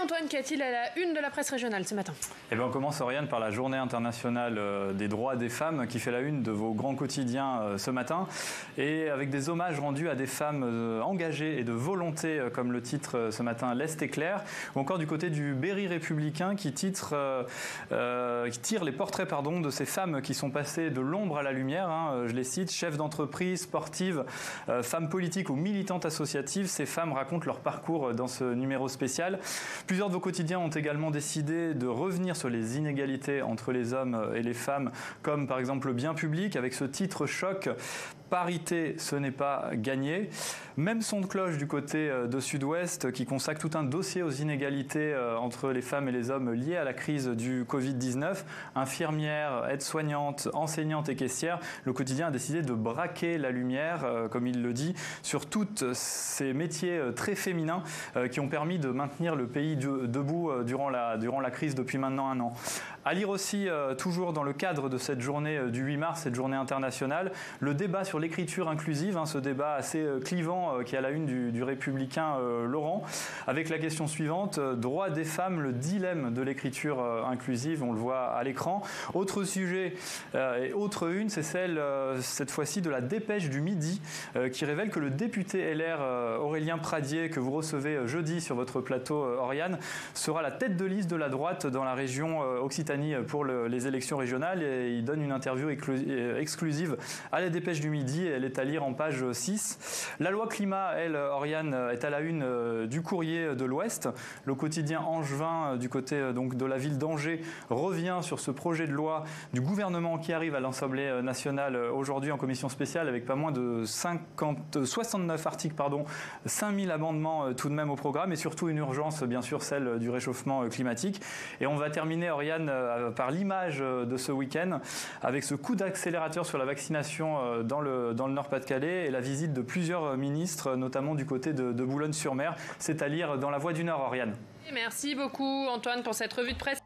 Antoine, qu'y a-t-il à la une de la presse régionale ce matin? On commence, Oriane, par la Journée internationale des droits des femmes qui fait la une de vos grands quotidiens ce matin, et avec des hommages rendus à des femmes engagées et de volonté, comme le titre ce matin l'Est éclair, ou encore du côté du Berry républicain qui tire les portraits de ces femmes qui sont passées de l'ombre à la lumière. Je les cite: chefs d'entreprise, sportives, femmes politiques ou militantes associatives. Ces femmes racontent leur parcours dans ce numéro spécial. Plusieurs de vos quotidiens ont également décidé de revenir sur les inégalités entre les hommes et les femmes, comme par exemple le bien public, avec ce titre choc: parité, ce n'est pas gagné. Même son de cloche du côté de Sud-Ouest qui consacre tout un dossier aux inégalités entre les femmes et les hommes liées à la crise du Covid-19. Infirmières, aides-soignantes, enseignantes et caissières, le quotidien a décidé de braquer la lumière, comme il le dit, sur tous ces métiers très féminins qui ont permis de maintenir le pays debout durant la crise depuis maintenant un an. À lire aussi, toujours dans le cadre de cette journée du 8 mars, cette journée internationale, le débat sur l'écriture inclusive, ce débat assez clivant qui est à la une du républicain Laurent, avec la question suivante: droit des femmes, le dilemme de l'écriture inclusive, on le voit à l'écran. Autre sujet et autre une, c'est celle cette fois-ci de la dépêche du Midi qui révèle que le député LR Aurélien Pradier, que vous recevez jeudi sur votre plateau, Oriane, sera la tête de liste de la droite dans la région Occitanie pour les élections régionales, et il donne une interview exclusive à la dépêche du Midi, et elle est à lire en page 6. La loi climat, elle, Oriane, est à la une du Courrier de l'Ouest. Le quotidien angevin du côté donc de la ville d'Angers revient sur ce projet de loi du gouvernement qui arrive à l'Assemblée nationale aujourd'hui en commission spéciale, avec pas moins de 69 articles, 5000 amendements tout de même au programme, et surtout une urgence, bien sûr, celle du réchauffement climatique. Et on va terminer, Oriane, par l'image de ce week-end, avec ce coup d'accélérateur sur la vaccination dans le Nord-Pas-de-Calais et la visite de plusieurs ministres, notamment du côté de Boulogne-sur-Mer. C'est à lire dans La Voix du Nord, Oriane. Merci beaucoup Antoine pour cette revue de presse.